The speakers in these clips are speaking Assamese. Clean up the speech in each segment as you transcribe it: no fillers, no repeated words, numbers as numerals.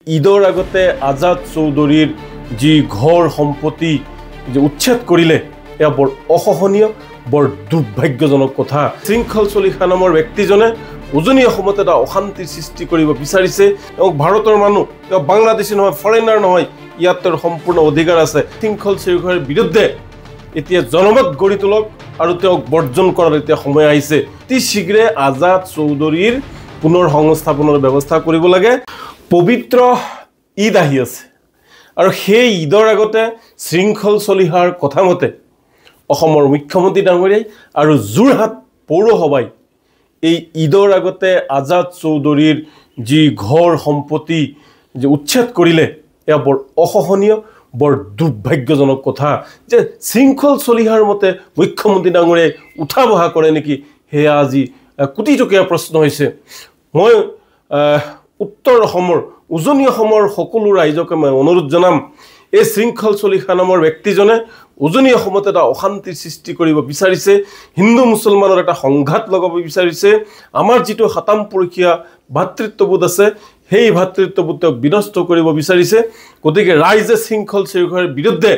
ঈদৰ আগতে আজাদ চৌধুৰীৰ যি ঘৰ সম্পত্তি যে উচ্ছেদ কৰিলে এয়া বৰ অসহনীয় বৰ দুৰ্ভাগ্যজনক কথা। শৃংখল চলিহা নামৰ ব্যক্তিজনে উজনি অসমত এটা অশান্তিৰ সৃষ্টি কৰিব বিচাৰিছে এবং ভাৰতৰ মানুহ বাংলাদেশী নহয়, ফৰেনাৰ নহয়, ইয়াত তেওঁৰ সম্পূৰ্ণ অধিকাৰ আছে। শৃংখল চলিহাৰ বিৰুদ্ধে এতিয়া জনমত গঢ়ি তোলক আৰু তেওঁক বৰ্জন কৰাৰ এতিয়া সময় আহিছে। অতি শীঘ্ৰে আজাদ চৌধুৰীৰ পুনৰ সংস্থাপনৰ ব্যৱস্থা কৰিব লাগে। পবিত্ৰ ঈদ আহি আছে আৰু সেই ঈদৰ আগতে শৃংখল চলিহাৰ কথা মতে অসমৰ মুখ্যমন্ত্ৰী ডাঙৰীয়াই আৰু যোৰহাট পৌৰসভাই এই ঈদৰ আগতে আজাদ চৌধুৰীৰ যি ঘৰ সম্পত্তি যে উচ্ছেদ কৰিলে এয়া বৰ অসহনীয় বৰ দুৰ্ভাগ্যজনক কথা। যে শৃংখল চলিহাৰ মতে মুখ্যমন্ত্ৰী ডাঙৰীয়াই উঠা বহা কৰে নেকি, সেয়া আজি কোটি টকীয়া প্ৰশ্ন হৈছে। মই উত্তৰ অসমৰ উজনি অসমৰ সকলো ৰাইজকে মই অনুৰোধ জনাম, এই শৃংখল চলিহা নামৰ ব্যক্তিজনে উজনি অসমত এটা অশান্তিৰ সৃষ্টি কৰিব বিচাৰিছে, হিন্দু মুছলমানৰ এটা সংঘাত লগাব বিচাৰিছে। আমাৰ যিটো সাতাম পুৰুষীয়া ভাতৃত্ববোধ আছে সেই ভাতৃত্ববোধ তেওঁক বিনষ্ট কৰিব বিচাৰিছে। গতিকে ৰাইজে শৃংখল চলিহাৰ বিৰুদ্ধে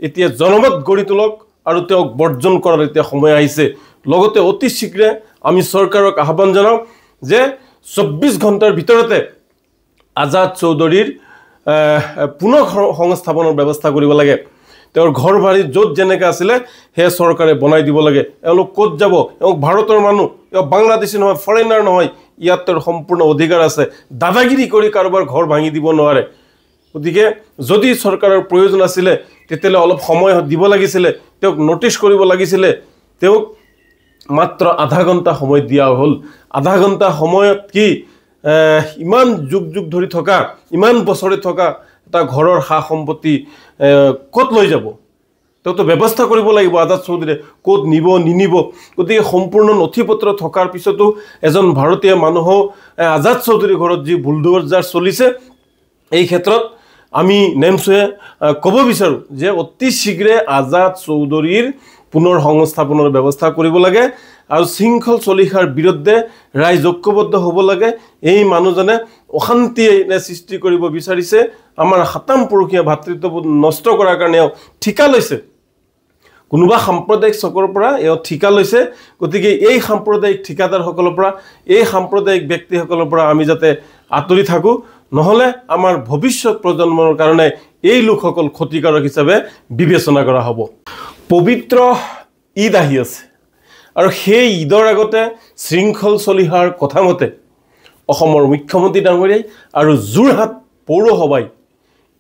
এতিয়া জনমত গঢ়ি তোলক আৰু তেওঁক বৰ্জন কৰাৰ এতিয়া সময় আহিছে। লগতে অতি শীঘ্ৰে আমি চৰকাৰক আহ্বান জনাওঁ যে 24 ঘণ্টাৰ ভিতৰতে আজাদ চৌধুৰীৰ পুনৰ সংস্থাপনৰ ব্যৱস্থা কৰিব লাগে। তেওঁৰ ঘৰ বাৰী য'ত যেনেকৈ আছিলে সেয়া চৰকাৰে বনাই দিব লাগে। এওঁলোক ক'ত যাব? এওঁক ভাৰতৰ মানুহ, এওঁ বাংলাদেশী নহয়, ফৰেনাৰ নহয়, ইয়াত তেওঁৰ সম্পূৰ্ণ অধিকাৰ আছে। দাদাগিৰি কৰি কাৰোবাৰ ঘৰ ভাঙি দিব নোৱাৰে। গতিকে যদি চৰকাৰৰ প্ৰয়োজন আছিলে তেতিয়াহ'লে অলপ সময় দিব লাগিছিলে, তেওঁক নটিচ কৰিব লাগিছিলে। তেওঁক মাত্ৰ আধা ঘণ্টা সময় দিয়া হ'ল। আধা ঘণ্টা সময়ত কি ইমান যুগ যুগ ধৰি থকা, ইমান বছৰে থকা এটা ঘৰৰ সা সম্পত্তি ক'ত লৈ যাব? তেওঁতো ব্যৱস্থা কৰিব লাগিব আজাদ চৌধুৰীয়ে ক'ত নিব নিনিব। গতিকে সম্পূৰ্ণ নথি পত্ৰ থকাৰ পিছতো এজন ভাৰতীয় মানুহো আজাদ চৌধুৰীৰ ঘৰত যি বুলডোজাৰ চলিছে, এই ক্ষেত্ৰত আমি নেমচয়ে ক'ব বিচাৰোঁ যে অতি শীঘ্ৰে আজাদ চৌধুৰীৰ পুনৰ সংস্থাপনৰ ব্যৱস্থা কৰিব লাগে আৰু শৃংখল চলিহাৰ বিৰুদ্ধে ৰাইজ ঐক্যবদ্ধ হ'ব লাগে। এই মানুহজনে অশান্তি সৃষ্টি কৰিব বিচাৰিছে, আমাৰ সাতাম পুৰুষীয়া ভাতৃত্ববোধ নষ্ট কৰাৰ কাৰণে ঠিকা লৈছে। কোনোবা সাম্প্ৰদায়িক চকৰ পৰা এওঁ ঠিকা লৈছে। গতিকে এই সাম্প্ৰদায়িক ঠিকাদাৰসকলৰ পৰা, এই সাম্প্ৰদায়িক ব্যক্তিসকলৰ পৰা আমি যাতে আঁতৰি থাকোঁ, নহ'লে আমাৰ ভৱিষ্যত প্ৰজন্মৰ কাৰণে এই লোকসকল ক্ষতিকাৰক হিচাপে বিবেচনা কৰা হ'ব। পবিত্ৰ ঈদ আহি আছে আৰু সেই ঈদৰ আগতে শৃংখল চলিহাৰ কথা মতে অসমৰ মুখ্যমন্ত্ৰী ডাঙৰীয়াই আৰু যোৰহাট পৌৰসভাই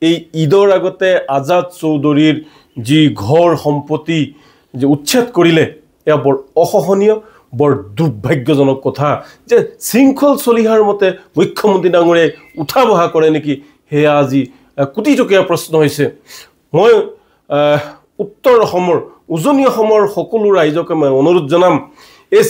এই ঈদৰ আগতে আজাদ চৌধুৰীৰ যি ঘৰ সম্পত্তি যে উচ্ছেদ কৰিলে এয়া বৰ অসহনীয় বৰ দুৰ্ভাগ্যজনক কথা। যে শৃংখল চলিহাৰ মতে মুখ্যমন্ত্ৰী ডাঙৰীয়াই উঠা বহা কৰে নেকি, সেয়া আজি কোটি টকীয়া প্ৰশ্ন হৈছে। মই উত্তৰ অসমৰ উজনি অসমৰ সকলো ৰাইজকে মই অনুৰোধ জনাম, এই